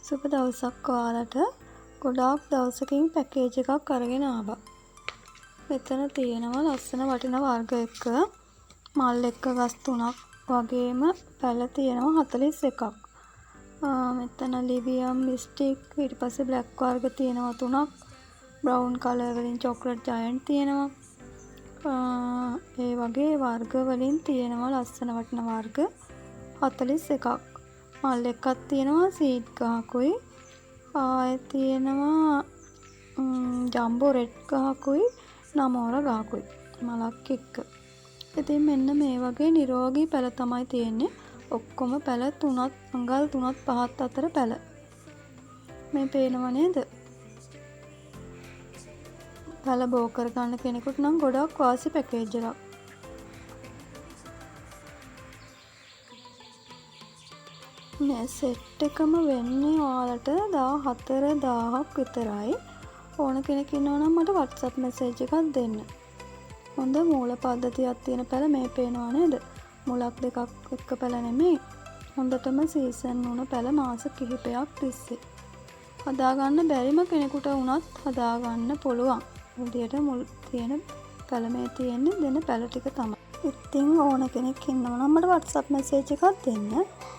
සුබ දවසක් ඔයාලට. ගොඩාක් දවසකින් පැකේජ් එකක් අරගෙන ආවා. මෙතන තියෙනවා ලස්සන වටිනා වර්ග එක. මල් එක්ක ගස් 3ක් වගේම පැල තියෙනවා 41ක්. මෙතන ලිවියම් මිස්ටික් ඊට පස්සේ බ්ලැක් වර්ග තියෙනවා 3ක්. බ්‍රවුන් කලර් වලින් චොක්ලට් ජයන්ට් තියෙනවා. ඒ වගේ වර්ග වලින් තියෙනවා ලස්සන වටිනා වර්ග 41ක්. මල් එකක් තියෙනවා සීඩ් ගහකුයි. ආයෙත් තියෙනවා ජම්බෝ රෙඩ් ගහකුයි නමෝර ගහකුයි මලක් එක්ක. ඉතින් මෙන්න මේ වගේ නිරෝගී පැල තමයි තියෙන්නේ. ඔක්කොම පැල 3ක් අඟල් 3ක් 5ක් අතර පැල. මේ පේනව නේද? පැල බෝ කර ගන්න කෙනෙකුට නම් ගොඩක් වාසි පැකේජ් එකක්. මේ සෙට් එකම වෙන්නේ ඔයාලට 14000ක් විතරයි. ඕන කෙනෙක් ඉන්නවා නම් මට WhatsApp message එකක් දෙන්න. හොඳ මූල පද්ධතියක් තියෙන පැල මේ පේනවා නේද? මුලක් දෙකක් එක්ක පැල නෙමෙයි. හොඳටම සීසන් වුණ පැල මාස කිහිපයක් තිස්සේ. හදාගන්න බැරිම කෙනෙකුට වුණත් හදාගන්න පුළුවන්. විදියට මුල් තියෙන පැල මේ තියෙන්නේ දෙන පැල ටික තමයි. ඉතින් ඕන කෙනෙක් ඉන්නවා නම් මට WhatsApp message එකක් දෙන්න.